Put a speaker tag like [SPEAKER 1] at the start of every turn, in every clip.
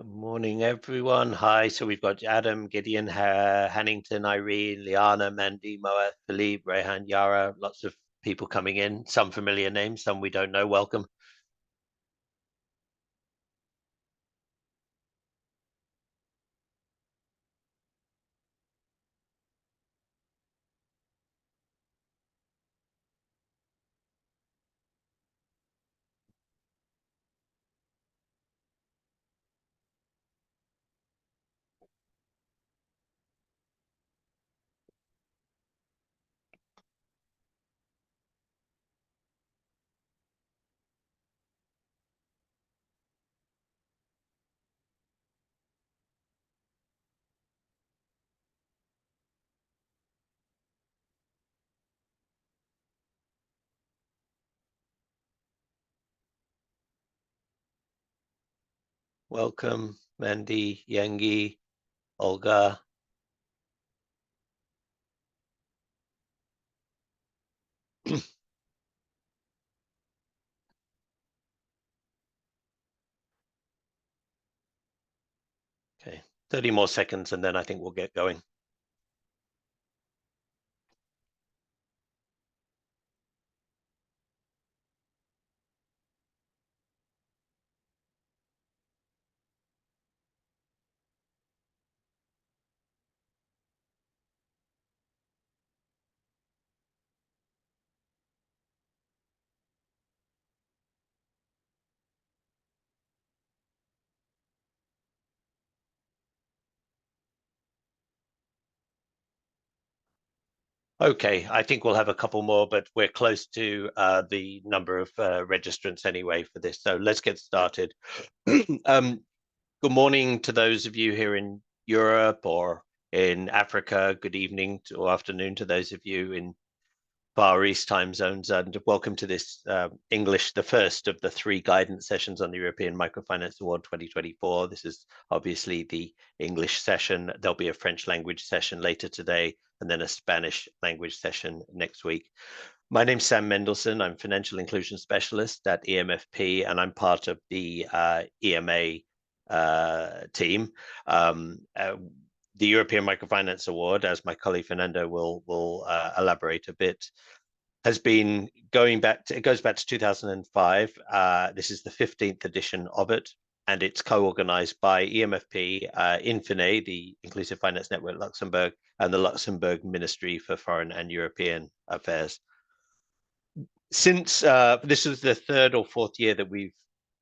[SPEAKER 1] Good morning, everyone. Hi. So we've got Adam, Gideon, Hannington, Irene, Liana, Mandy, Moa, Philippe, Rehan, Yara. Lots of people coming in. Some familiar names, some we don't know. Welcome. Welcome, Mandy, Yengi, Olga. Okay, 30 more seconds and then I think we'll get going. Okay, I think we'll have a couple more, but we're close to the number of registrants anyway for this. So let's get started. Good morning to those of you here in Europe or in Africa. Good evening or afternoon to those of you in Far East time zones, and welcome to this English, the first of the 3 guidance sessions on the European Microfinance Award 2024. This is obviously the English session. There'll be a French language session later today, and then a Spanish language session next week. My name's Sam Mendelson. I'm Financial Inclusion Specialist at EMFP, and I'm part of the EMA team. The European Microfinance Award, as my colleague Fernando will elaborate a bit, has been going back to, it goes back to 2005. This is the 15th edition of it, and it's co-organized by EMFP, Infine, the Inclusive Finance Network Luxembourg, and the Luxembourg Ministry for Foreign and European Affairs. Since this is the 3rd or 4th year that we've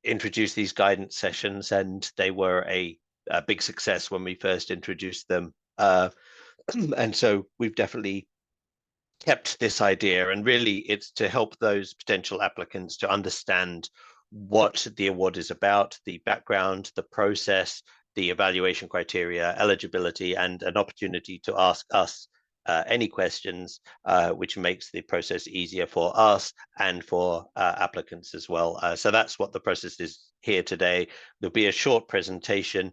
[SPEAKER 1] introduced these guidance sessions, and they were a big success when we first introduced them. And so we've definitely kept this idea, and really it's to help those potential applicants to understand what the award is about, the background, the process, the evaluation criteria, eligibility, and an opportunity to ask us any questions, which makes the process easier for us and for applicants as well. So that's what the process is here today. There'll be a short presentation,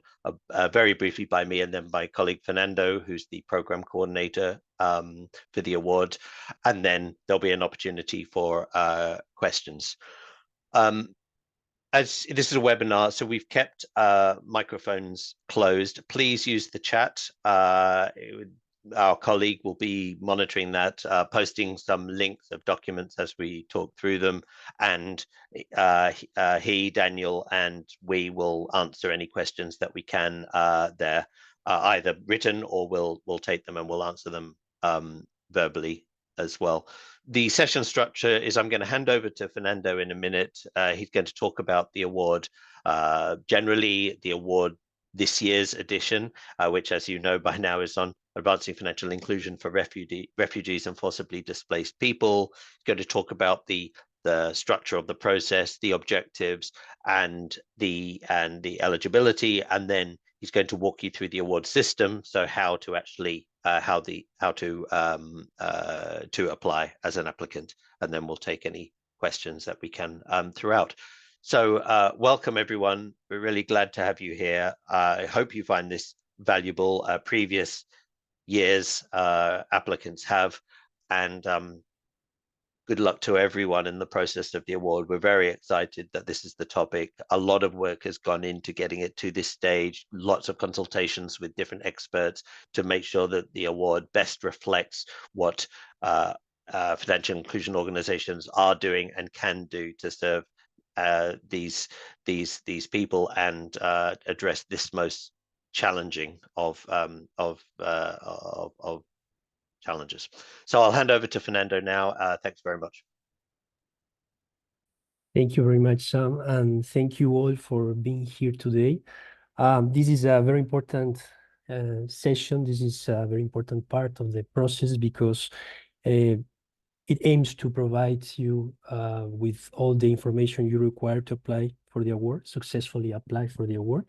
[SPEAKER 1] very briefly by me, and then my colleague Fernando, who's the program coordinator for the award, and then there'll be an opportunity for questions. As this is a webinar, so we've kept microphones closed. Please use the chat. Our colleague will be monitoring that, posting some links of documents as we talk through them, and he, Daniel, and we will answer any questions that we can there, either written or we'll take them and we'll answer them verbally as well. The session structure is I'm going to hand over to Fernando in a minute. He's going to talk about the award. Generally, the award this year's edition, which, as you know by now, is on advancing financial inclusion for refugees and forcibly displaced people. He's going to talk about the structure of the process, the objectives, and the eligibility, and then he's going to walk you through the award system, so how to actually to apply as an applicant, and then we'll take any questions that we can throughout. So welcome everyone. We're really glad to have you here. I hope you find this valuable. Previous years applicants have, and good luck to everyone in the process of the award. We're very excited that this is the topic. A lot of work has gone into getting it to this stage, lots of consultations with different experts to make sure that the award best reflects what financial inclusion organizations are doing and can do to serve these people and address this most challenging of challenges. So I'll hand over to Fernando now. Thanks very much.
[SPEAKER 2] Thank you very much, Sam, and thank you all for being here today. This is a very important session. This is a very important part of the process because it aims to provide you with all the information you require to apply for the award, successfully apply for the award.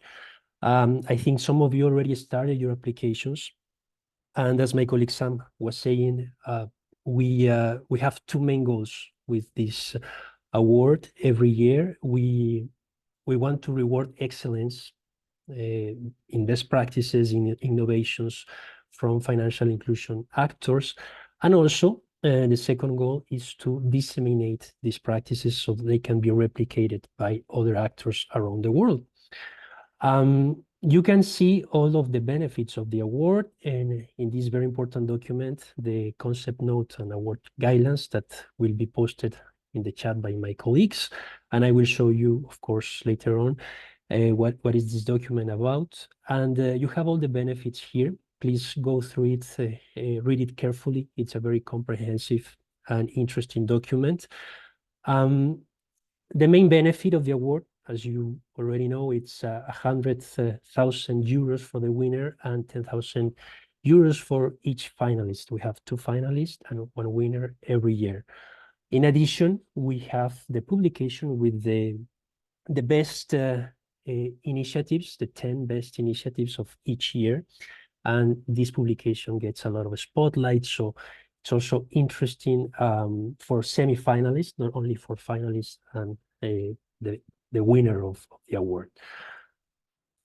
[SPEAKER 2] I think some of you already started your applications. And as my colleague Sam was saying, we have two main goals with this award every year. We want to reward excellence in best practices, in innovations from financial inclusion actors. And also, the second goal is to disseminate these practices so that they can be replicated by other actors around the world. You can see all of the benefits of the award and in this very important document, the concept note and award guidelines that will be posted in the chat by my colleagues. And I will show you, of course, later on what is this document about. And you have all the benefits here. Please go through it, read it carefully. It's a very comprehensive and interesting document. The main benefit of the award, as you already know, it's 100,000 euros for the winner and 10,000 euros for each finalist. We have two finalists and one winner every year. In addition, we have the publication with the best initiatives, the 10 best initiatives of each year. And this publication gets a lot of spotlight. So it's also interesting for semi-finalists, not only for finalists and the winner of the award.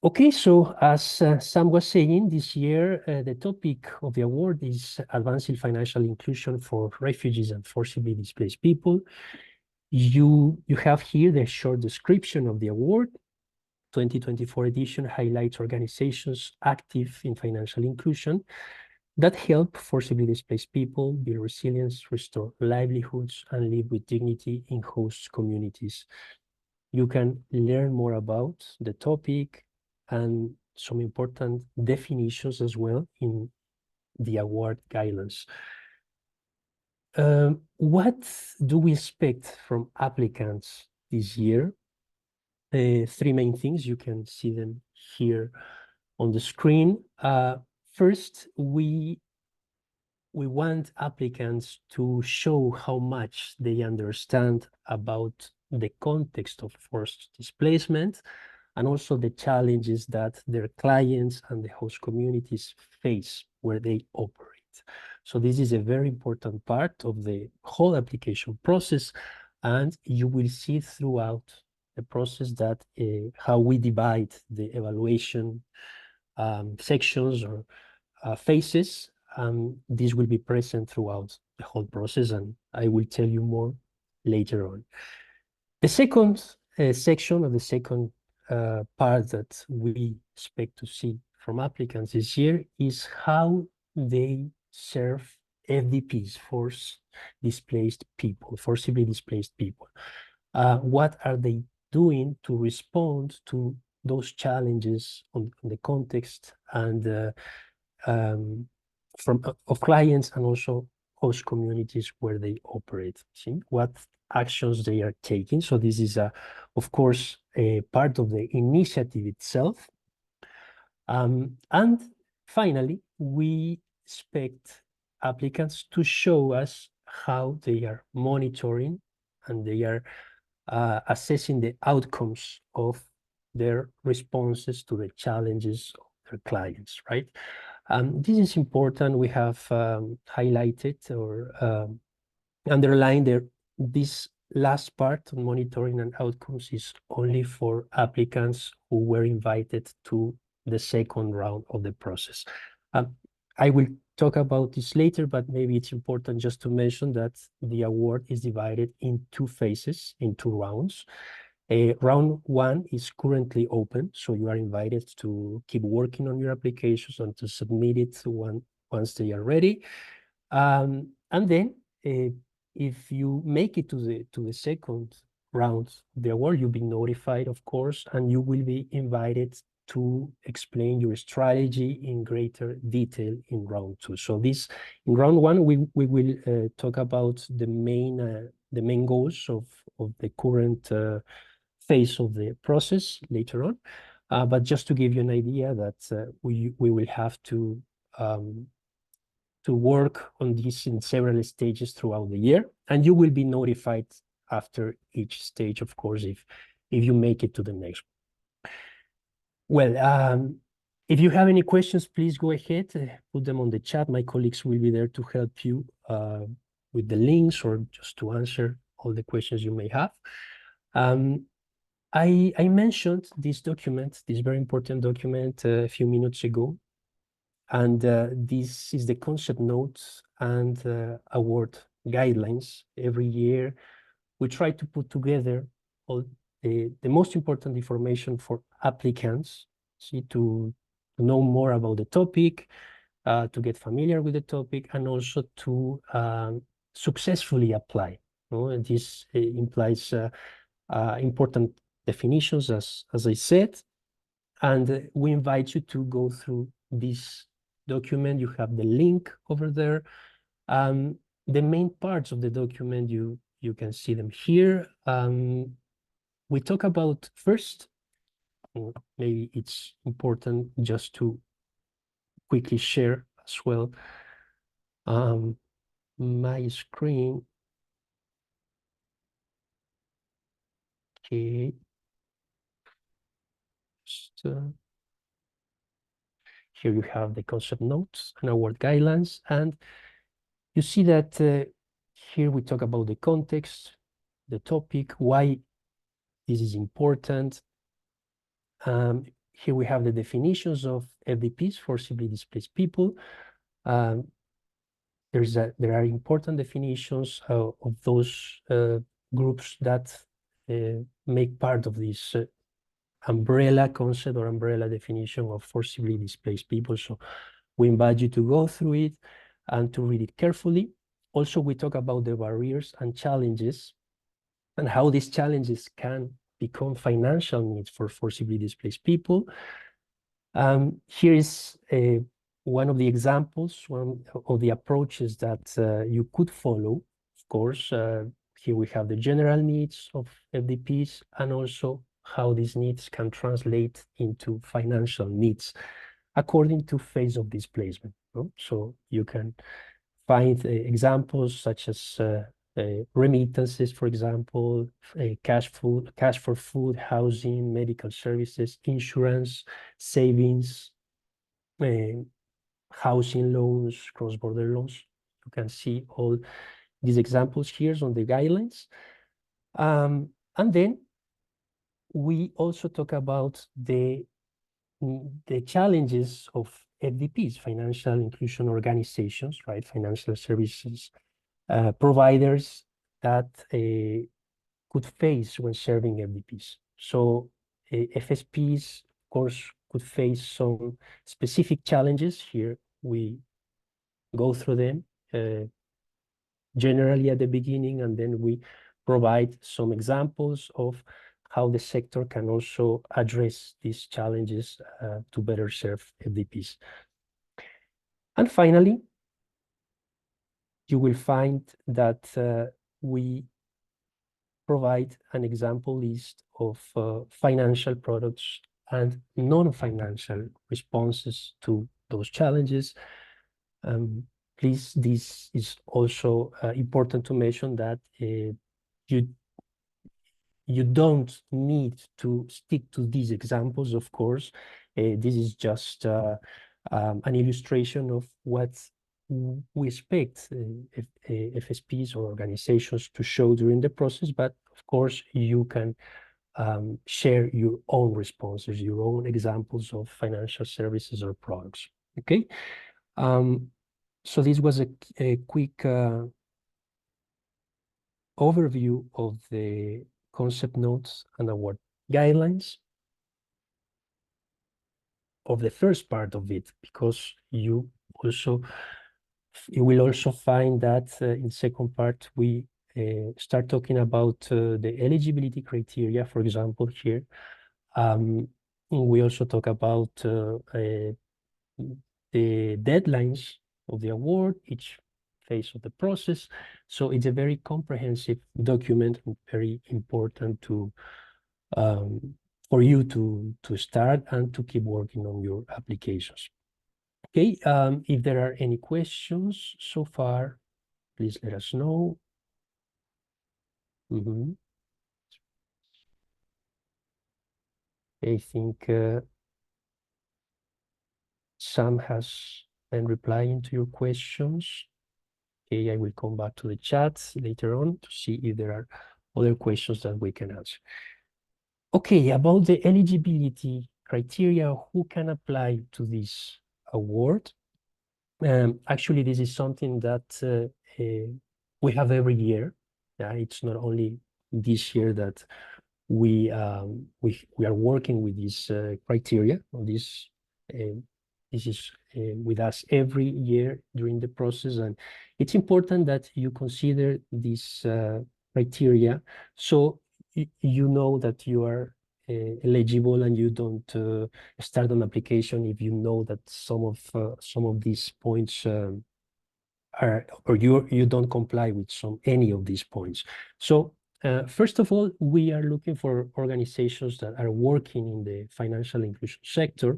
[SPEAKER 2] Okay, so as Sam was saying, this year, the topic of the award is Advancing Financial Inclusion for Refugees and Forcibly Displaced People. You have here the short description of the award. 2024 edition highlights organizations active in financial inclusion that help forcibly displaced people build resilience, restore livelihoods, and live with dignity in host communities. You can learn more about the topic and some important definitions as well in the award guidelines. What do we expect from applicants this year? Three main things. You can see them here on the screen. First, we want applicants to show how much they understand about the context of forced displacement and also the challenges that their clients and the host communities face where they operate. So this is a very important part of the whole application process, and you will see throughout the process that how we divide the evaluation sections or phases. This will be present throughout the whole process, and I will tell you more later on. The second section, or the second part that we expect to see from applicants this year is how they serve FDPs, forcibly displaced people. What are they doing to respond to those challenges on the context and of clients and also host communities where they operate? See what actions they are taking. So this is of course a part of the initiative itself. And finally, we expect applicants to show us how they are monitoring and they are assessing the outcomes of their responses to the challenges of their clients, right? This is important. We have highlighted or underlined this last part on monitoring and outcomes is only for applicants who were invited to the second round of the process. I will talk about this later, but maybe it's important just to mention that the award is divided in two phases, in two rounds. Round one is currently open, so you are invited to keep working on your applications and to submit it once they are ready. And then if you make it to the second round of the award, you'll be notified, of course, and you will be invited to explain your strategy in greater detail in round two. So in round one, we will talk about the main goals of the current phase of the process later on. But just to give you an idea that we will have to work on this in several stages throughout the year, and you will be notified after each stage, of course, if you make it to the next one. Well, if you have any questions, please go ahead, put them on the chat. My colleagues will be there to help you with the links or just to answer all the questions you may have. I mentioned this document, this very important document, a few minutes ago. And this is the concept notes and award guidelines. Every year, we try to put together all the most important information for applicants, to know more about the topic, to get familiar with the topic, and also to successfully apply. And this implies important definitions, as I said, and we invite you to go through this document. You have the link over there. The main parts of the document, you can see them here. We talk about first, maybe it's important just to quickly share as well my screen. Okay. So here you have the concept notes and award guidelines, and you see that here we talk about the context, the topic, why this is important. Here we have the definitions of FDPs, forcibly displaced people. There are important definitions of those groups that make part of this umbrella concept or umbrella definition of forcibly displaced people. So we invite you to go through it and to read it carefully. Also, we talk about the barriers and challenges and how these challenges can become financial needs for forcibly displaced people. Here is one of the examples, one of the approaches that you could follow. Of course, here we have the general needs of FDPs and also how these needs can translate into financial needs according to phase of displacement. So you can find examples such as remittances, for example, cash for food, housing, medical services, insurance, savings, housing loans, cross-border loans. You can see all these examples here on the guidelines. And then we also talk about the challenges of FDPs, financial inclusion organizations, right? Financial services providers that could face when serving FDPs. So FSPs, of course, could face some specific challenges. Here we go through them generally at the beginning, and then we provide some examples of how the sector can also address these challenges to better serve FDPs. And finally, you will find that we provide an example list of financial products and non-financial responses to those challenges. Please, this is also important to mention that you don't need to stick to these examples, of course. This is just an illustration of what we expect FSPs or organizations to show during the process, but of course you can share your own responses, your own examples of financial services or products. Okay. So this was a quick overview of the concept notes and award guidelines of the first part of it, because you will also find that in second part we start talking about the eligibility criteria, for example, here. We also talk about the deadlines of the award, each phase of the process. So it's a very comprehensive document, very important to for you to start and to keep working on your applications. Okay, if there are any questions so far, please let us know. I think Sam has been replying to your questions. Okay, I will come back to the chat later on to see if there are other questions that we can answer. Okay, about the eligibility criteria, who can apply to this award? Actually, this is something that we have every year. It's not only this year that we are working with this criteria. This is with us every year during the process, and it's important that you consider this criteria so you know that you are eligible, and you don't start an application if you know that some of these points are, or you don't comply with any of these points. So first of all, we are looking for organizations that are working in the financial inclusion sector.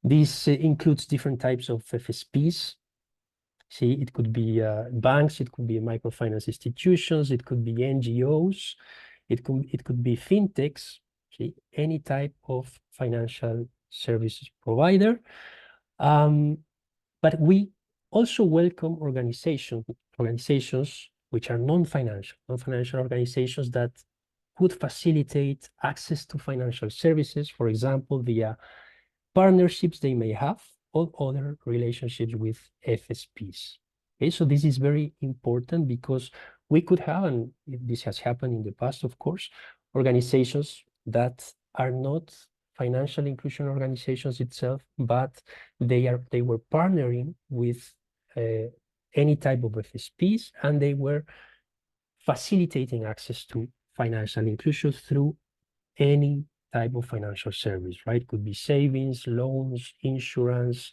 [SPEAKER 2] This includes different types of FSPs. See, it could be banks, it could be microfinance institutions, it could be NGOs, it could be fintechs, see, any type of financial services provider. But we also welcome organizations which are non-financial organizations that could facilitate access to financial services, for example, via partnerships they may have, or other relationships with FSPs. Okay, so this is very important because we could have, and this has happened in the past, of course, organizations that are not financial inclusion organizations itself, but they were partnering with any type of FSPs, and they were facilitating access to financial inclusion through any type of financial service, right? Could be savings, loans, insurance,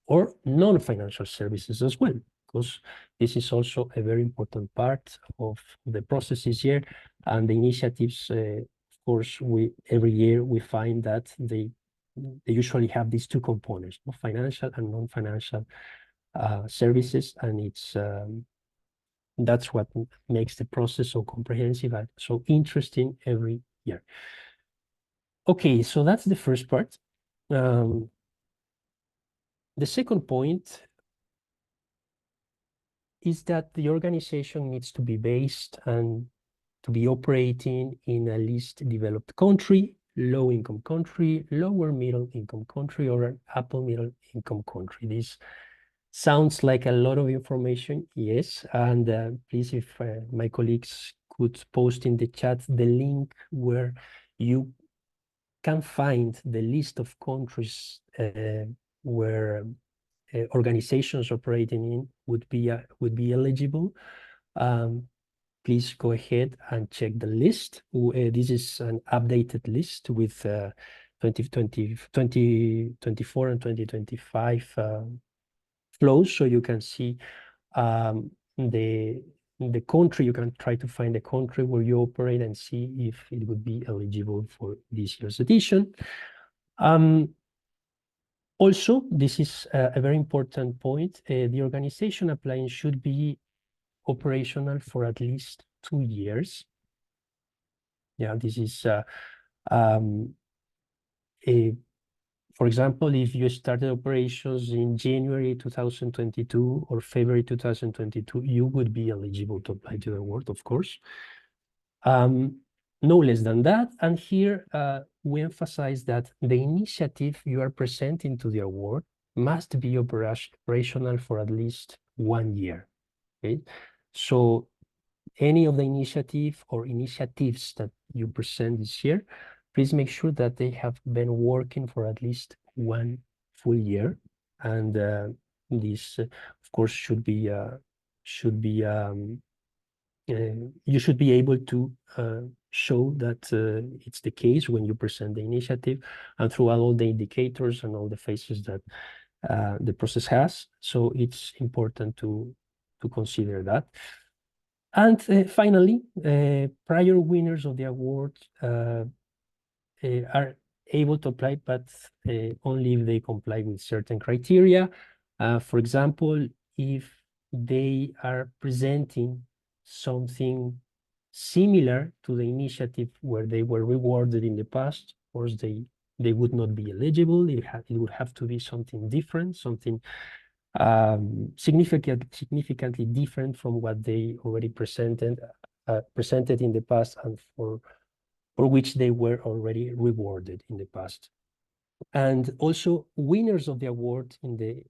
[SPEAKER 2] or non-financial services as well, because this is also a very important part of the processes here and the initiatives. Of course, every year we find that they usually have these two components, financial and non-financial services, and that's what makes the process so comprehensive and so interesting every year. Okay, so that's the first part. The second point is that the organization needs to be based and to be operating in a least developed country, low income country, lower middle income country, or an upper middle income country. This sounds like a lot of information, yes. And please, if my colleagues could post in the chat the link where you can find the list of countries where organizations operating in would be eligible. Please go ahead and check the list. This is an updated list with 2024 and 2025 flows, so you can see the country. You can try to find the country where you operate and see if it would be eligible for this year's edition. Also, this is a very important point. The organization applying should be operational for at least 2 years. Yeah, this is for example, if you started operations in January 2022 or February 2022, you would be eligible to apply to the award, of course. No less than that. And here we emphasize that the initiative you are presenting to the award must be operational for at least 1 year. Okay, so any of the initiative or initiatives that you present this year, please make sure that they have been working for at least 1 full year, and this, of course, should be you should be able to show that it's the case when you present the initiative and throughout all the indicators and all the phases that the process has. So it's important to consider that. And finally, prior winners of the award are able to apply, but only if they comply with certain criteria. For example, if they are presenting something similar to the initiative where they were rewarded in the past, of course, they would not be eligible. It would have to be something different, something significantly different from what they already presented in the past and for which they were already rewarded in the past. And also winners of the award in the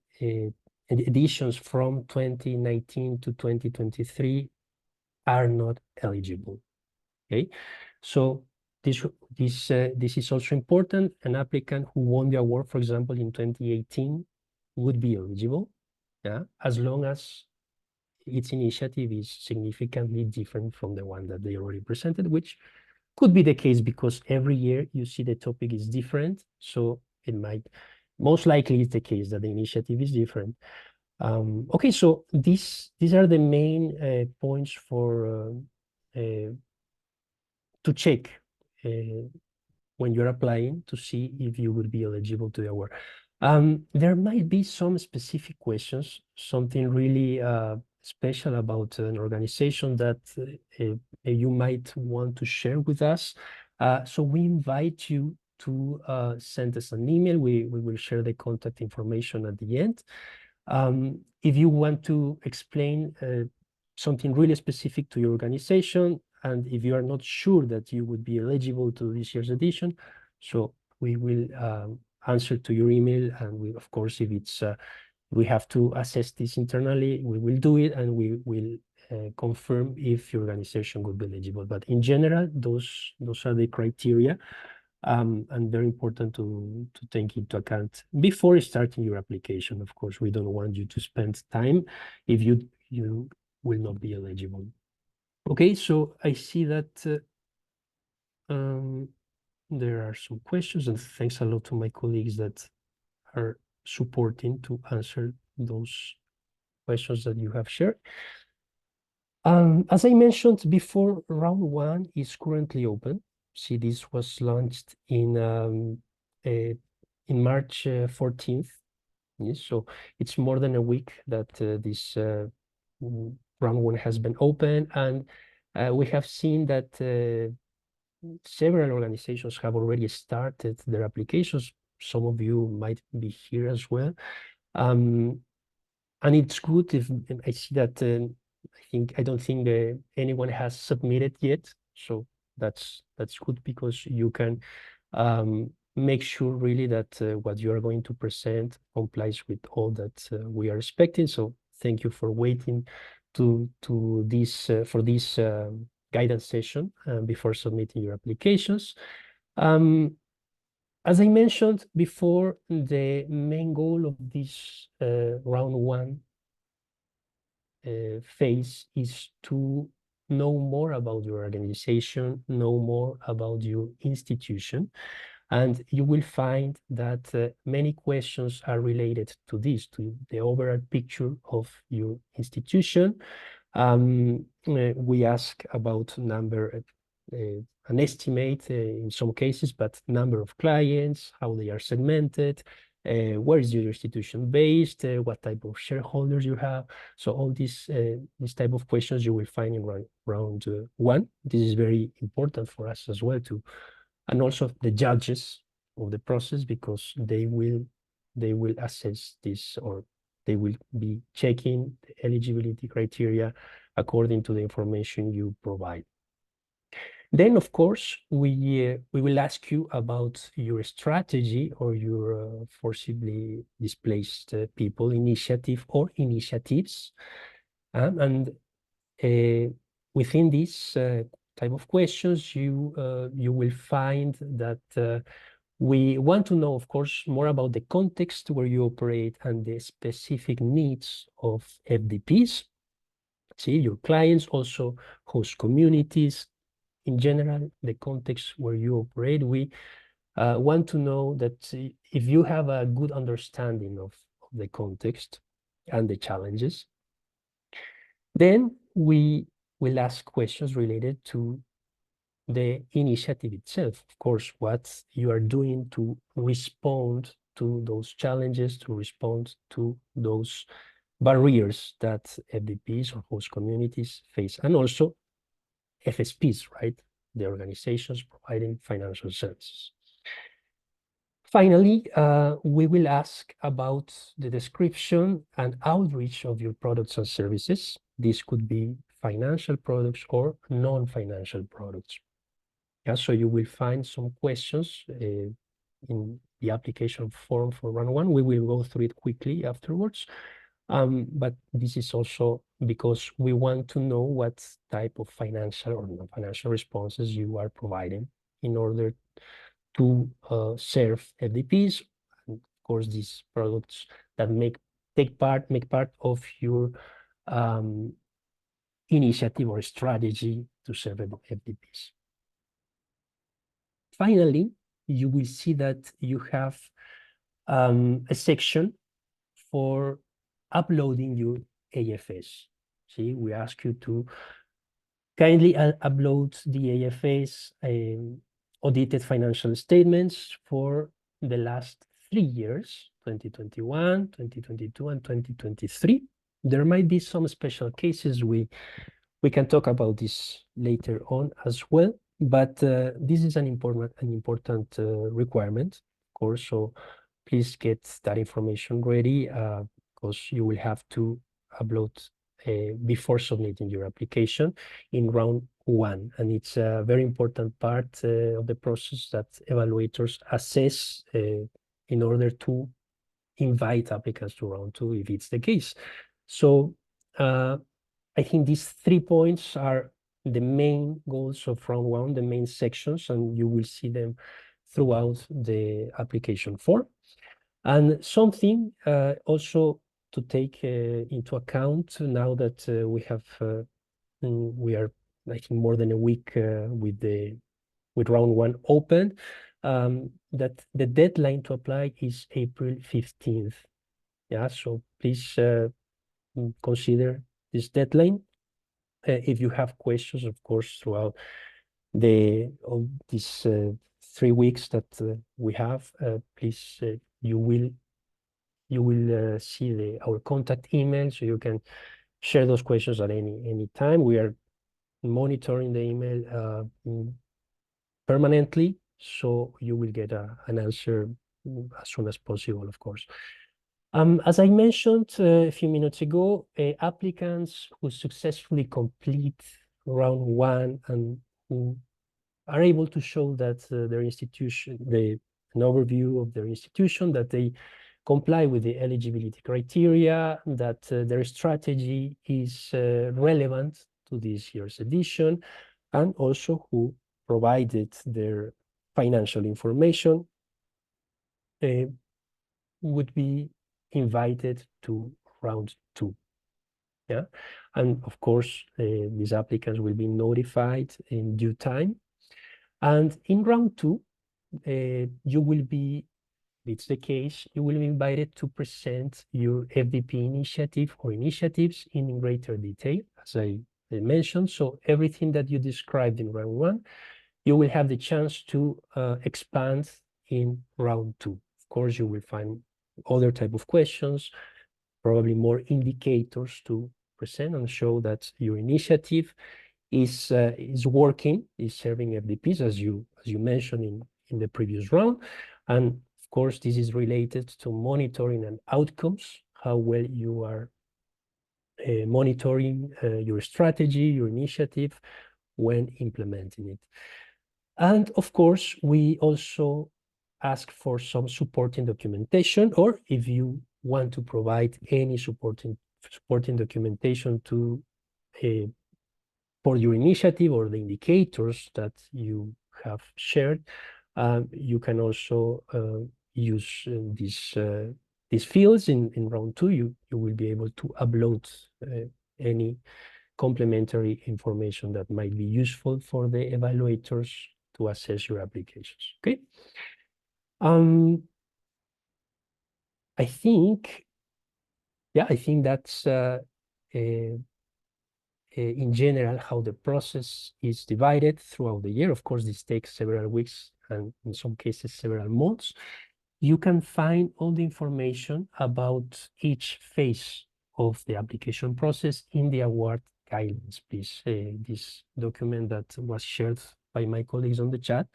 [SPEAKER 2] editions from 2019 to 2023 are not eligible. Okay, so this is also important. An applicant who won the award, for example, in 2018 would be eligible, yeah, as long as its initiative is significantly different from the one that they already presented, which could be the case because every year you see the topic is different. So it might, most likely it's the case that the initiative is different. Okay, so these are the main points for to check when you're applying to see if you would be eligible to the award. There might be some specific questions, something really special about an organization that you might want to share with us. So we invite you to send us an email. We will share the contact information at the end. If you want to explain something really specific to your organization, and if you are not sure that you would be eligible to this year's edition, so we will answer to your email, and we, of course, if it's we have to assess this internally, we will do it, and we will confirm if your organization would be eligible. But in general, those are the criteria, and very important to take into account before starting your application. Of course, we don't want you to spend time if you will not be eligible. Okay, so I see that there are some questions, and thanks a lot to my colleagues that are supporting to answer those questions that you have shared. As I mentioned before, round 1 is currently open. See, this was launched in March 14th. Yes, so it's more than a week that this round 1 has been open, and we have seen that several organizations have already started their applications. Some of you might be here as well. And it's good if I see that I don't think anyone has submitted yet. So that's good because you can make sure really that what you are going to present complies with all that we are expecting. So thank you for waiting to this for this guidance session before submitting your applications. As I mentioned before, the main goal of this round 1 phase is to know more about your organization, know more about your institution, and you will find that many questions are related to this, to the overall picture of your institution. We ask about number, an estimate in some cases, but number of clients, how they are segmented, where is your institution based, what type of shareholders you have. So all these type of questions you will find in round 1. This is very important for us as well and also the judges of the process, because they will assess this, or they will be checking the eligibility criteria according to the information you provide. Then, of course, we will ask you about your strategy or your forcibly displaced people initiative or initiatives. And within these type of questions, you will find that we want to know, of course, more about the context where you operate and the specific needs of FDPs. See, your clients, also host communities. In general, the context where you operate, we want to know that if you have a good understanding of the context and the challenges, then we will ask questions related to the initiative itself. Of course, what you are doing to respond to those challenges, to respond to those barriers that FDPs or host communities face, and also FSPs, right? The organizations providing financial services. Finally, we will ask about the description and outreach of your products and services. This could be financial products or non-financial products. Yeah, so you will find some questions in the application form for round one. We will go through it quickly afterwards. But this is also because we want to know what type of financial or non-financial responses you are providing in order to serve FDPs. And of course, these products that make part of your initiative or strategy to serve FDPs. Finally, you will see that you have a section for uploading your AFS. See, we ask you to kindly upload the AFS audited financial statements for the last 3 years, 2021, 2022, and 2023. There might be some special cases. We can talk about this later on as well, but this is an important requirement, of course. So please get that information ready because you will have to upload before submitting your application in round one. And it's a very important part of the process that evaluators assess in order to invite applicants to round two if it's the case. So I think these 3 points are the main goals of round one, the main sections, and you will see them throughout the application form. And something also to take into account now that we are, I think, more than a week with round one open, that the deadline to apply is April 15th. Yeah, so please consider this deadline. If you have questions, of course, throughout these 3 weeks that we have, please, you will see our contact email, so you can share those questions at any time. We are monitoring the email permanently, so you will get an answer as soon as possible, of course. As I mentioned a few minutes ago, applicants who successfully complete round one and who are able to show that their institution, an overview of their institution, that they comply with the eligibility criteria, that their strategy is relevant to this year's edition, and also who provided their financial information, would be invited to round two. Yeah, and of course, these applicants will be notified in due time. And in round two, you will be, if it's the case, you will be invited to present your FDP initiative or initiatives in greater detail, as I mentioned. So everything that you described in round one, you will have the chance to expand in round two. Of course, you will find other type of questions, probably more indicators to present and show that your initiative is working, is serving FDPs, as you mentioned in the previous round. And of course, this is related to monitoring and outcomes, how well you are monitoring your strategy, your initiative, when implementing it. And of course, we also ask for some supporting documentation, or if you want to provide any supporting documentation to for your initiative or the indicators that you have shared, you can also use these fields in round 2. You will be able to upload any complementary information that might be useful for the evaluators to assess your applications. Okay. I think that's in general how the process is divided throughout the year. Of course, this takes several weeks and in some cases several months. You can find all the information about each phase of the application process in the award guidelines, please. This document that was shared by my colleagues on the chat,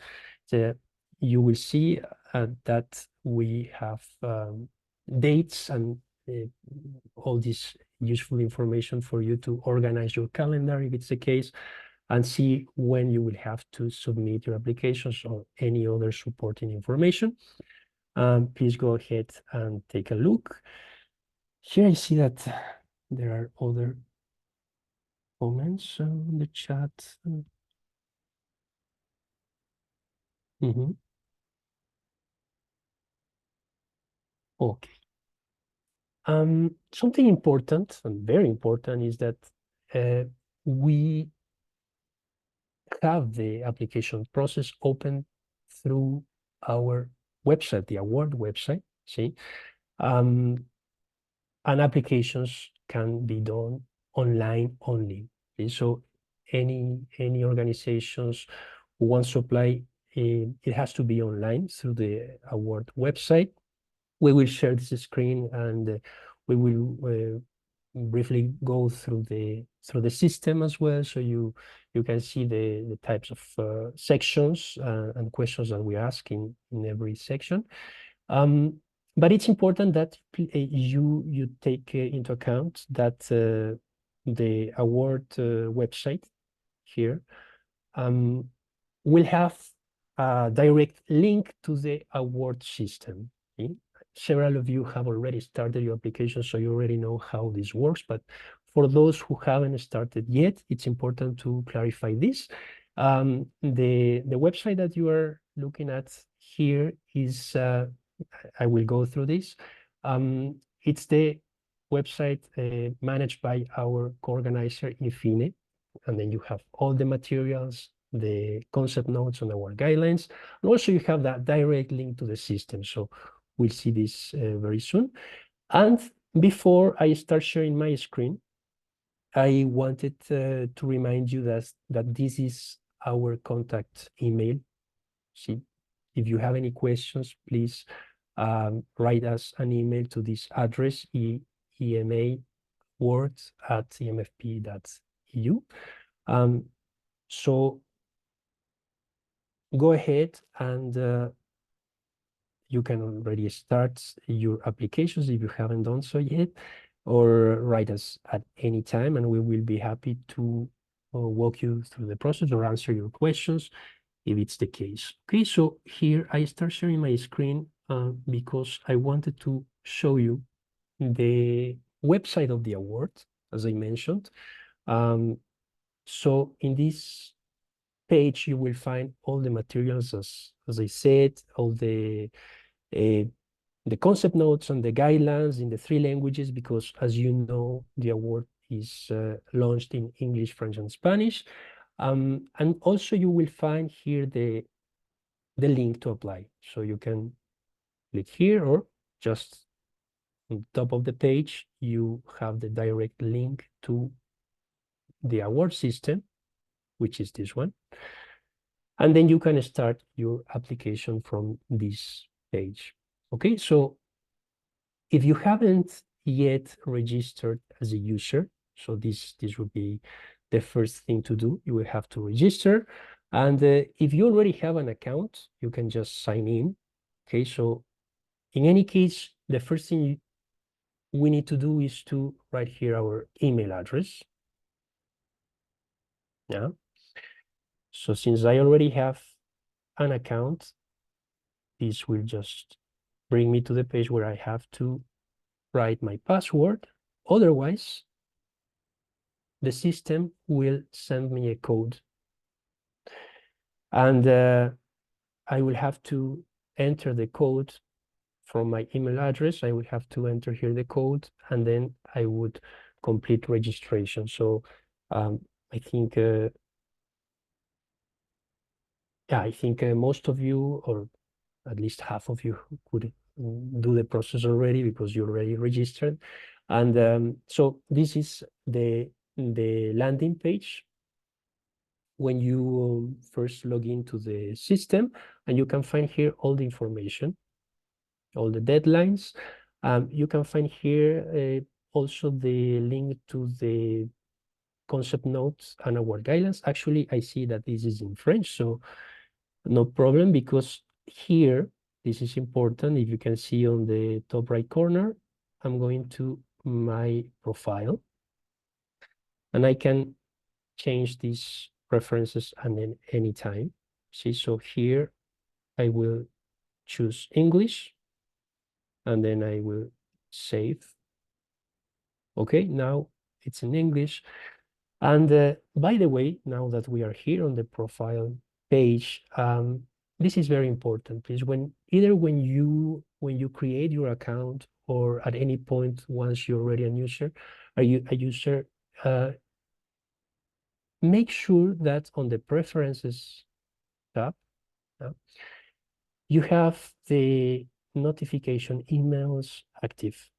[SPEAKER 2] you will see that we have dates and all this useful information for you to organize your calendar if it's the case, and see when you will have to submit your applications or any other supporting information. Please go ahead and take a look. Here I see that there are other comments in the chat. Okay. Something important and very important is that we have the application process open through our website, the award website. See, and applications can be done online only. Okay? So any organizations who want to apply, it has to be online through the award website. We will share this screen and we will briefly go through the system as well, so you can see the types of sections and questions that we ask in every section. But it's important that you take into account that the award website here will have a direct link to the award system. Okay? Several of you have already started your application, so you already know how this works. But for those who haven't started yet, it's important to clarify this. The website that you are looking at here is, I will go through this. It's the website managed by our co-organizer, IFINE, and then you have all the materials, the concept notes on our guidelines, and also you have that direct link to the system. So we'll see this very soon. And before I start sharing my screen, I wanted to remind you that this is our contact email. See, if you have any questions, please write us an email to this address, emawards@emfp.eu. So go ahead and you can already start your applications if you haven't done so yet, or write us at any time, and we will be happy to walk you through the process or answer your questions if it's the case. Okay, so here I start sharing my screen because I wanted to show you the website of the award, as I mentioned. So in this page, you will find all the materials, as I said, all the concept notes and the guidelines in the 3 languages, because as you know, the award is launched in English, French, and Spanish. And also you will find here the link to apply. So you can click here, or just on top of the page, you have the direct link to the award system, which is this one. And then you can start your application from this page. Okay, so if you haven't yet registered as a user, so this would be the first thing to do. You will have to register. And if you already have an account, you can just sign in. Okay, so in any case, the first thing we need to do is to write here our email address. Yeah. So since I already have an account, this will just bring me to the page where I have to write my password. Otherwise, the system will send me a code. And I will have to enter the code from my email address. I will have to enter here the code, and then I would complete registration. So I think, most of you, or at least half of you, could do the process already because you already registered. And so this is the landing page when you first log into the system, and you can find here all the information, all the deadlines. You can find here also the link to the concept notes and award guidelines. Actually, I see that this is in French, so no problem, because here, this is important. If you can see on the top right corner, I'm going to my profile, and I can change these preferences and then anytime. See, so here I will choose English, and then I will save. Okay, now it's in English. And by the way, now that we are here on the profile page, this is very important. Please, when you create your account, or at any point once you're already a user, make sure that on the preferences tab, you have the notification emails active.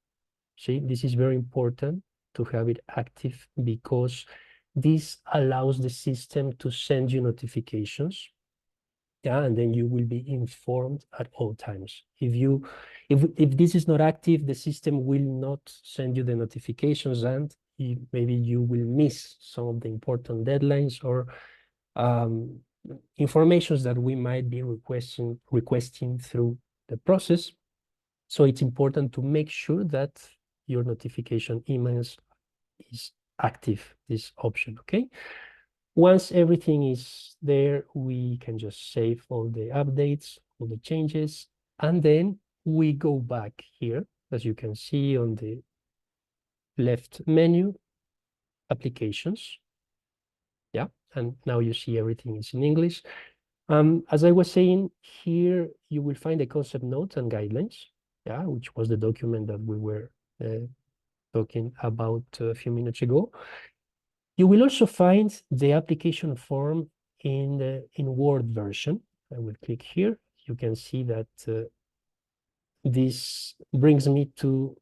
[SPEAKER 2] See, this is very important to have it active, because this allows the system to send you notifications. Yeah, and then you will be informed at all times. If this is not active, the system will not send you the notifications, and maybe you will miss some of the important deadlines or informations that we might be requesting through the process. So it's important to make sure that your notification emails is active, this option, okay? Once everything is there, we can just save all the updates, all the changes, and then we go back here, as you can see on the left menu, applications. Yeah, and now you see everything is in English. As I was saying, here you will find the concept notes and guidelines, yeah, which was the document that we were talking about a few minutes ago. You will also find the application form in Word version. I will click here. You can see that this brings me to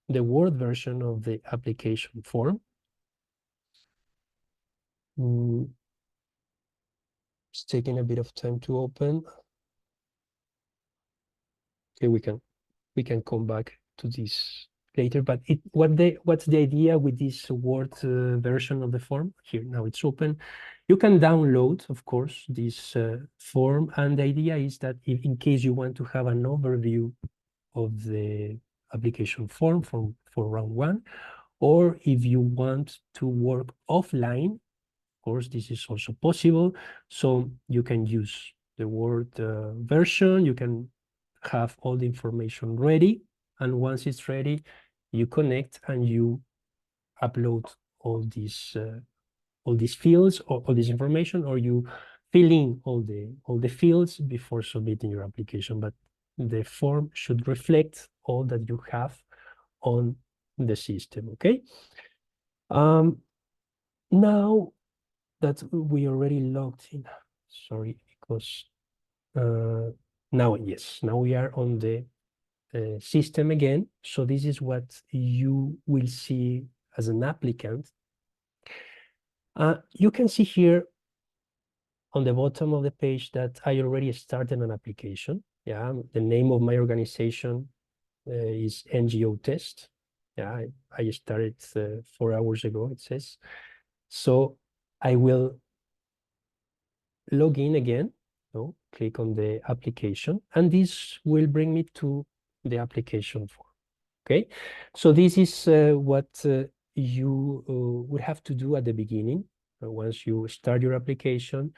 [SPEAKER 2] the Word version of the application form. It's taking a bit of time to open. Okay, we can come back to this later, but what's the idea with this Word version of the form? Here, now it's open. You can download, of course, this form, and the idea is that if, in case you want to have an overview of the application form for round one, or if you want to work offline, of course, this is also possible. So you can use the Word version, you can have all the information ready, and once it's ready, you connect and you upload all these fields or all this information, or you fill in all the fields before submitting your application. But the form should reflect all that you have on the system. Okay. Now that we already logged in, sorry, because now we are on the system again. So this is what you will see as an applicant. You can see here on the bottom of the page that I already started an application. Yeah, the name of my organization is NGO Test. Yeah, I started 4 hours ago, it says. So I will log in again. So click on the application, and this will bring me to the application form. Okay, so this is what you would have to do at the beginning. once you start your application.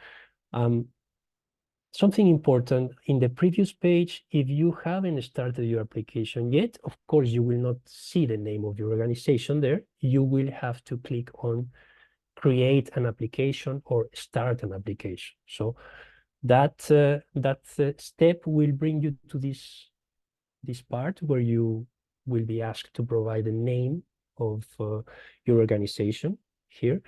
[SPEAKER 2] Something important in the previous page, if you haven't started your application yet, of course, you will not see the name of your organization there. You will have to click on create an application or start an application. So that step will bring you to this part where you will be asked to provide the name of your organization here.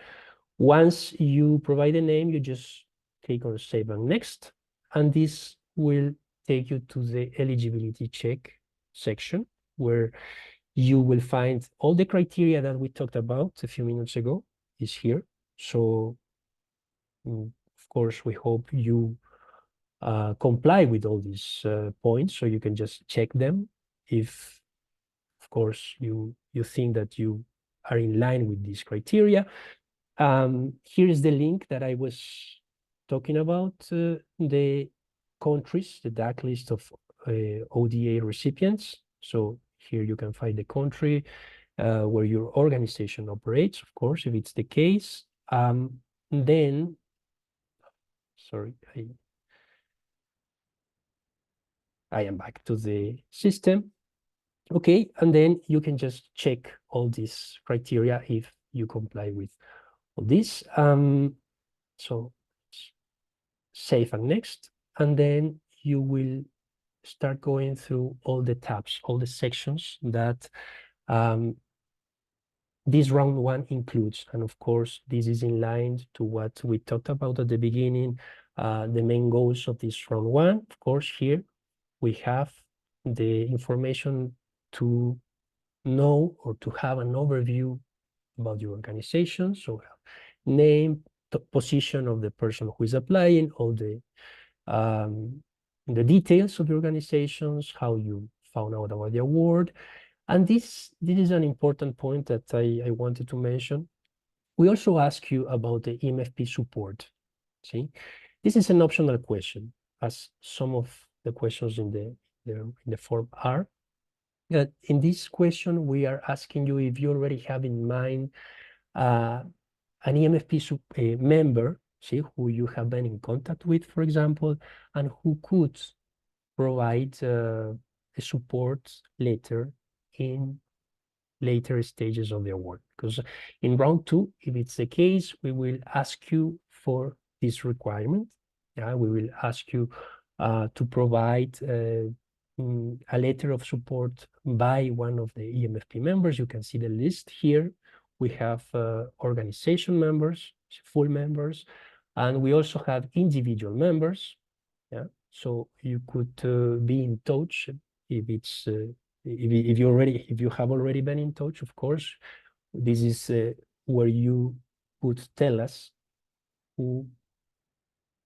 [SPEAKER 2] Once you provide a name, you just click on Save and Next, and this will take you to the eligibility check section where you will find all the criteria that we talked about a few minutes ago is here. So, of course, we hope you comply with all these points, so you can just check them if, of course, you think that you are in line with these criteria. Here is the link that I was talking about, the countries, the DAC list of ODA recipients. So here you can find the country where your organization operates, of course, if it's the case. Then, sorry, I am back to the system. Okay, and then you can just check all these criteria if you comply with all this. So save and next, and then you will start going through all the tabs, all the sections that this round one includes. And of course, this is in line to what we talked about at the beginning, the main goals of this round one. Of course, here we have the information to know or to have an overview about your organization. So name, the position of the person who is applying, all the details of the organizations, how you found out about the award. And this is an important point that I wanted to mention. We also ask you about the e-MFP support. See, this is an optional question, as some of the questions in the form are. In this question, we are asking you if you already have in mind an e-MFP member, see, who you have been in contact with, for example, and who could provide a support letter in later stages of the award. Because in round two, if it's the case, we will ask you for this requirement. Yeah, we will ask you to provide a letter of support by one of the e-MFP members. You can see the list here. We have organization members, full members, and we also have individual members. Yeah, so you could be in touch if it's if you have already been in touch. Of course, this is where you could tell us who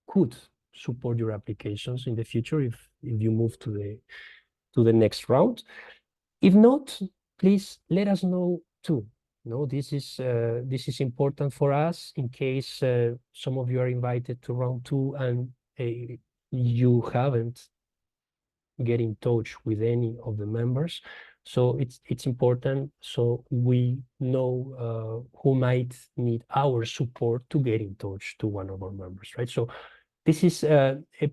[SPEAKER 2] could support your applications in the future if you move to the next round. If not, please let us know too. No, this is important for us in case some of you are invited to round two and you haven't get in touch with any of the members. So it's important so we know who might need our support to get in touch to one of our members, right? So this is,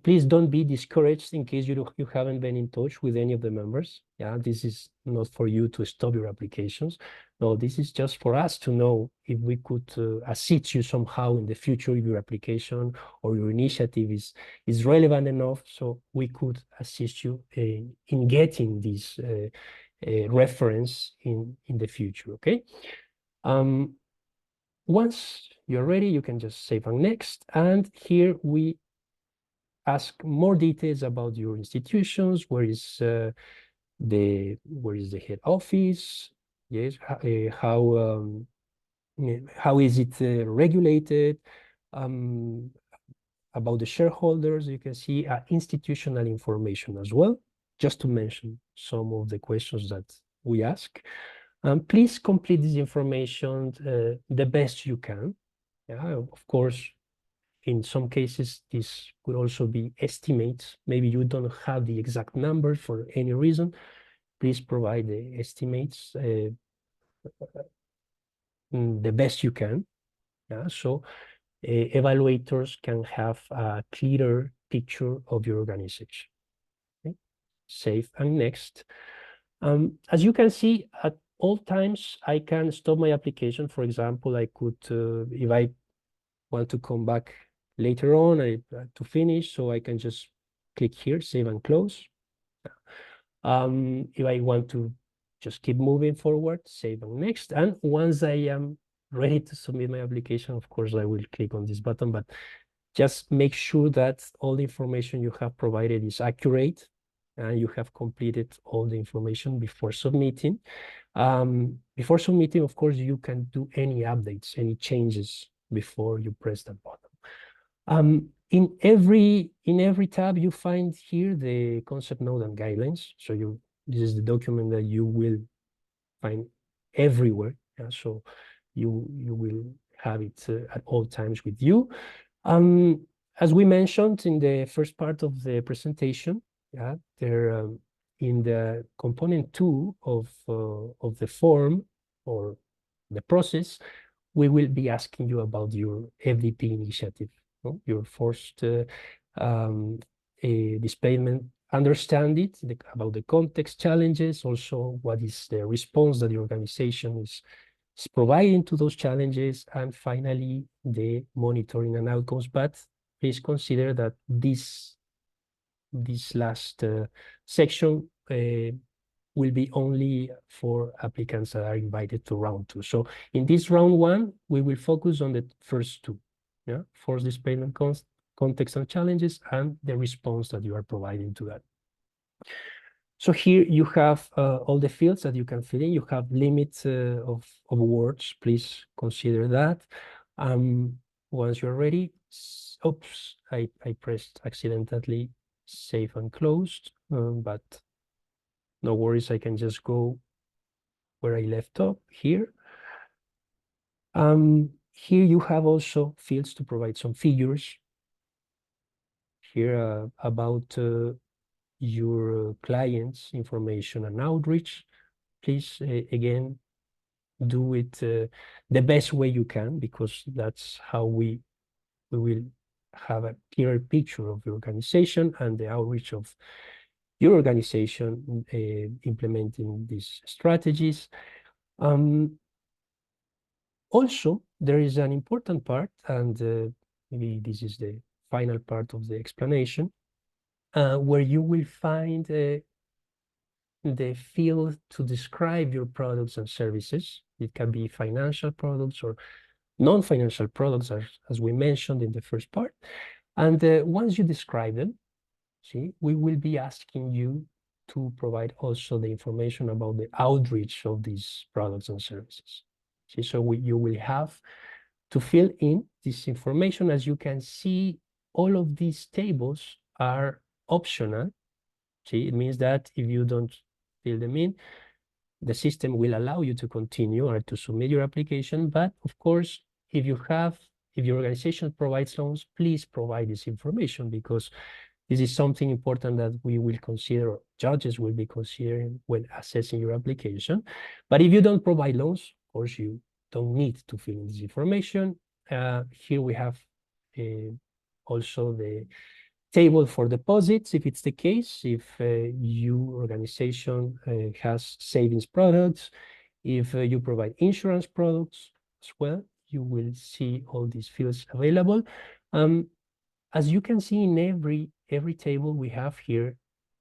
[SPEAKER 2] please don't be discouraged in case you haven't been in touch with any of the members. Yeah, this is not for you to stop your applications. No, this is just for us to know if we could assist you somehow in the future if your application or your initiative is relevant enough, so we could assist you in getting this reference in the future, okay? Once you're ready, you can just save and next. And here we ask more details about your institutions. Where is the head office? Yes, how is it regulated? About the shareholders, you can see institutional information as well, just to mention some of the questions that we ask. Please complete this information the best you can. Yeah, of course, in some cases, this could also be estimates. Maybe you don't have the exact number for any reason. Please provide the estimates the best you can. Yeah? So evaluators can have a clearer picture of your organization. Okay? Save and next. As you can see, at all times, I can stop my application. For example, I could, if I want to come back later on to finish, so I can just click here, save and close. If I want to just keep moving forward, save and next. And once I am ready to submit my application, of course, I will click on this button, but just make sure that all the information you have provided is accurate and you have completed all the information before submitting. Before submitting, of course, you can do any updates, any changes before you press that button. In every tab, you find here the concept note and guidelines. So this is the document that you will find everywhere. Yeah? So you will have it at all times with you. As we mentioned in the first part of the presentation, yeah, there in the component 2 of the form or the process, we will be asking you about your FDP initiative, your forced displacement. Understand it, about the context challenges, also what is the response that the organization is providing to those challenges, and finally the monitoring and outcomes. But please consider that this last section will be only for applicants that are invited to round 2. So in this round 1, we will focus on the first 2, yeah, forced displacement context and challenges, and the response that you are providing to that. So here you have all the fields that you can fill in. You have limits of words. Please consider that. Once you're ready, oops, I pressed accidentally save and closed, but no worries, I can just go where I left off here. Here you have also fields to provide some figures here about your clients' information and outreach. Please, again, do it the best way you can, because that's how we will have a clearer picture of your organization and the outreach of your organization implementing these strategies. Also, there is an important part, and maybe this is the final part of the explanation, where you will find the field to describe your products and services. It can be financial products or non-financial products, as we mentioned in the first part. And once you describe them, see, we will be asking you to provide also the information about the outreach of these products and services. See, so you will have to fill in this information. As you can see, all of these tables are optional. See, it means that if you don't fill them in, the system will allow you to continue or to submit your application. But of course, if your organization provides loans, please provide this information, because this is something important that we will consider, or judges will be considering when assessing your application. But if you don't provide loans, of course, you don't need to fill in this information. Here we have also the table for deposits, if it's the case, if your organization has savings products, if you provide insurance products as well, you will see all these fields available. As you can see in every table we have here,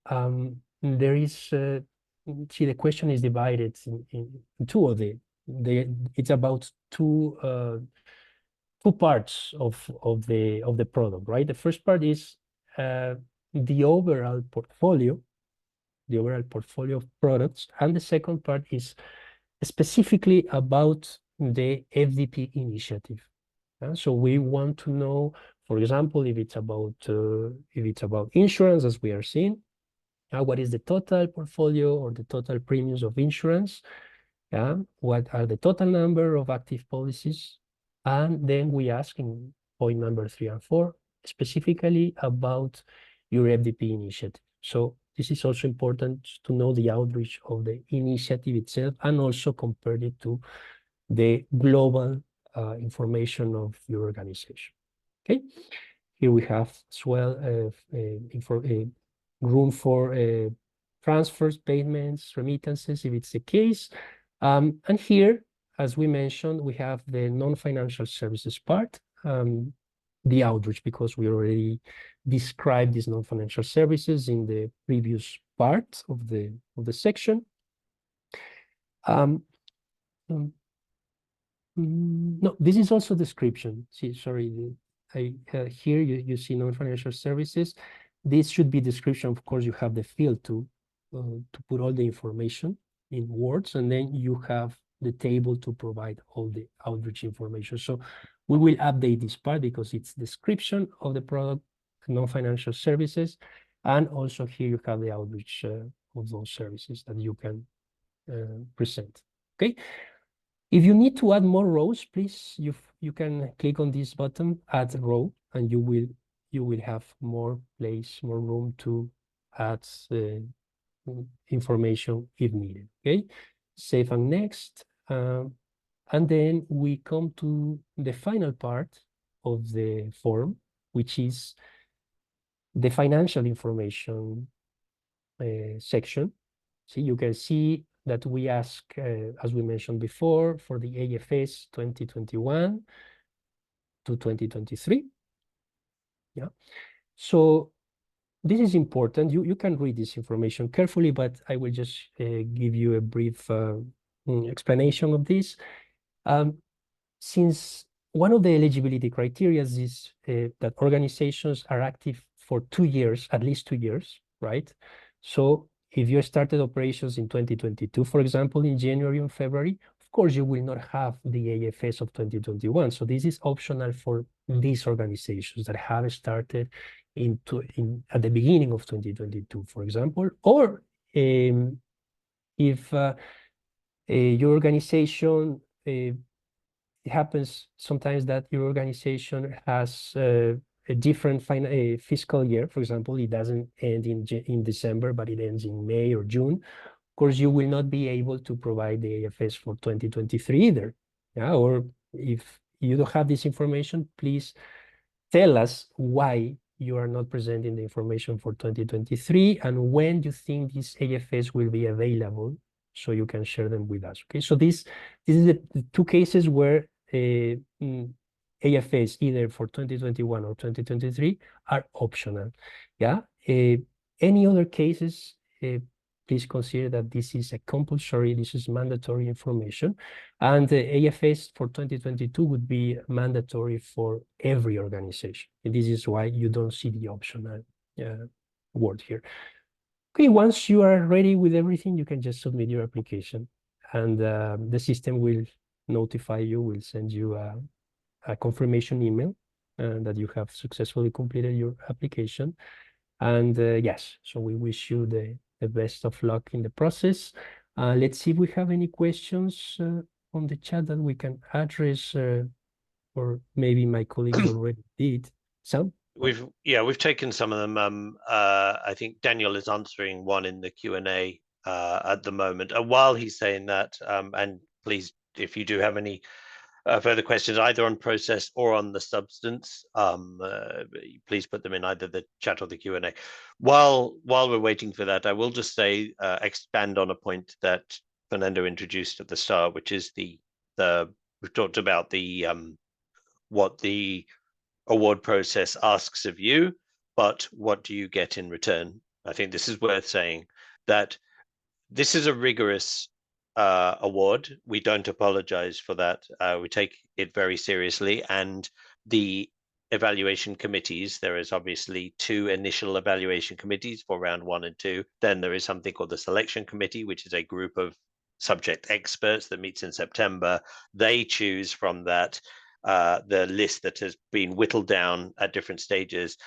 [SPEAKER 2] there is, see, the question is divided in two of it's about two parts of the product, right? The first part is the overall portfolio of products, and the second part is specifically about the FDP initiative. So we want to know, for example, if it's about insurance, as we are seeing, what is the total portfolio or the total premiums of insurance? What are the total number of active policies? And then we ask in point number 3 and 4, specifically about your FDP initiative. So this is also important to know the outreach of the initiative itself, and also compare it to the global information of your organization. Okay, here we have as well room for transfers, payments, remittances, if it's the case. And here, as we mentioned, we have the non-financial services part, the outreach, because we already described these non-financial services in the previous part of the section. No, this is also description. See, sorry, here you see non-financial services. This should be description. Of course, you have the field to put all the information in words, and then you have the table to provide all the outreach information. So we will update this part because it's description of the product, non-financial services, and also here you have the outreach of those services that you can present. Okay. If you need to add more rows, please you can click on this button, add row, and you will have more place, more room to add information if needed. Okay, save and next, and then we come to the final part of the form, which is the financial information section. So you can see that we ask, as we mentioned before, for the AFS 2021 to 2023. Yeah. So this is important. You can read this information carefully, but I will just give you a brief explanation of this. Since one of the eligibility criteria is that organizations are active for 2 years, at least 2 years, right? So if you started operations in 2022, for example, in January and February, of course, you will not have the AFS of 2021. So this is optional for these organizations that have started at the beginning of 2022, for example, or if your organization, it happens sometimes that your organization has a different fiscal year. For example, it doesn't end in December, but it ends in May or June. Of course, you will not be able to provide the AFS for 2023 either. Yeah, or if you don't have this information, please tell us why you are not presenting the information for 2023 and when you think these AFS will be available so you can share them with us. Okay, so this is the 2 cases where AFS either for 2021 or 2023 are optional. Yeah. Any other cases, please consider that this is a compulsory, this is mandatory information, and the AFS for 2022 would be mandatory for every organization. And this is why you don't see the optional word here. Okay, once you are ready with everything, you can just submit your application, and the system will notify you, will send you a confirmation email that you have successfully completed your application. And yes, so we wish you the best of luck in the process. Let's see if we have any questions on the chat that we can address, or maybe my colleagues already did. Some?
[SPEAKER 1] We've taken some of them. I think Daniel is answering one in the Q&A at the moment. And while he's saying that, and please, if you do have any further questions, either on process or on the substance, please put them in either the chat or the Q&A. While we're waiting for that, I will just say, expand on a point that Fernando introduced at the start, which is we've talked about the what the award process asks of you, but what do you get in return? I think this is worth saying, that this is a rigorous award. We don't apologize for that. We take it very seriously, and the evaluation committees, there is obviously 2 initial evaluation committees for round 1 and 2. Then there is something called the selection committee, which is a group of subject experts that meets in September. They choose from that the list that has been whittled down at different stages,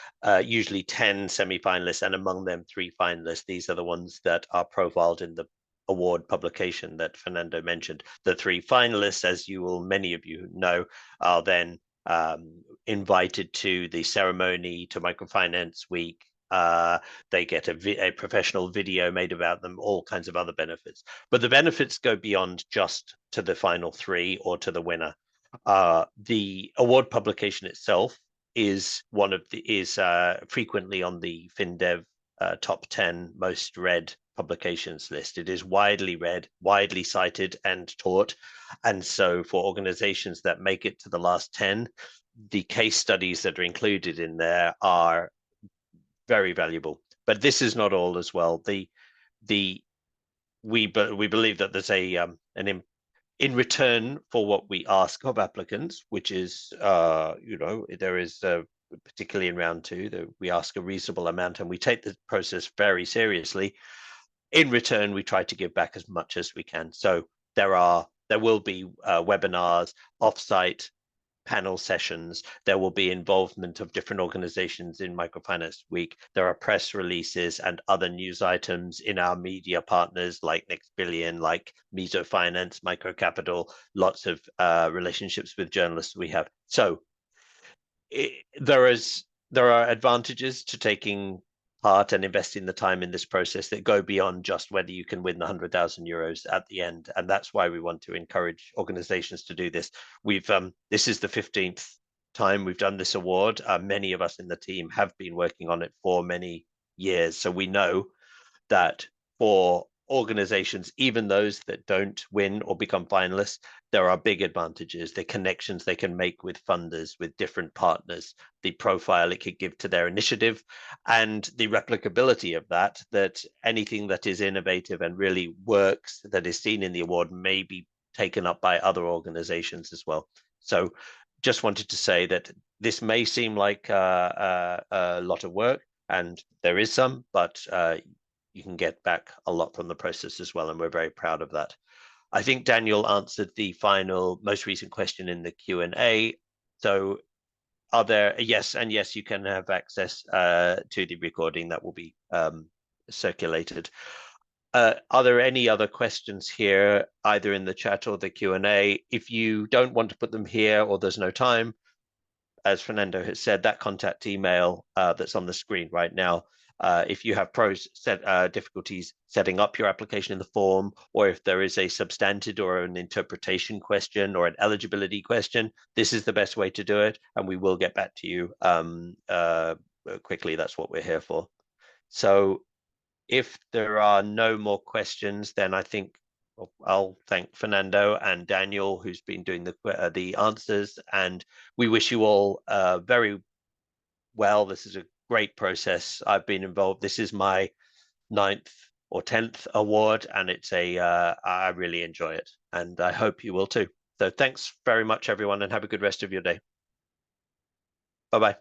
[SPEAKER 1] usually 10 semi-finalists, and among them 3 finalists. These are the ones that are profiled in the award publication that Fernando mentioned. The 3 finalists, as many of you know, are then invited to the ceremony, to Microfinance Week. They get a professional video made about them, all kinds of other benefits. But the benefits go beyond just to the final 3 or to the winner. The award publication itself is frequently on the FinDev top 10 most read publications list. It is widely read, widely cited and taught. And so for organizations that make it to the last 10, the case studies that are included in there are very valuable. But this is not all as well. We believe that there's in return for what we ask of applicants, which is, there is particularly in round 2 that we ask a reasonable amount, and we take the process very seriously. In return, we try to give back as much as we can. So there will be webinars, offsite panel sessions. There will be involvement of different organizations in Microfinance Week. There are press releases and other news items in our media partners like Next Billion, like Miso Finance, Microcapital, lots of relationships with journalists we have. So there are advantages to taking part and investing the time in this process that go beyond just whether you can win the 100,000 euros at the end. And that's why we want to encourage organizations to do this. This is the 15th time we've done this award. Many of us in the team have been working on it for many years. So we know that for organizations, even those that don't win or become finalists, there are big advantages, the connections they can make with funders, with different partners, the profile it could give to their initiative, and the replicability of that anything that is innovative and really works that is seen in the award may be taken up by other organizations as well. So just wanted to say that this may seem like a lot of work, and there is some, but you can get back a lot from the process as well, and we're very proud of that. I think Daniel answered the final, most recent question in the Q&A. So are there, yes, you can have access to the recording that will be circulated. Are there any other questions here, either in the chat or the Q&A? If you don't want to put them here or there's no time, as Fernando has said, that contact email that's on the screen right now, if you have difficulties setting up your application in the form, or if there is a substantive or an interpretation question or an eligibility question, this is the best way to do it, and we will get back to you quickly. That's what we're here for. So if there are no more questions, then I think I'll thank Fernando and Daniel, who's been doing the answers, and we wish you all very well. This is a great process. I've been involved. This is my 9th or 10th award, and I really enjoy it, and I hope you will too. So thanks very much, everyone, and have a good rest of your day. Bye-bye.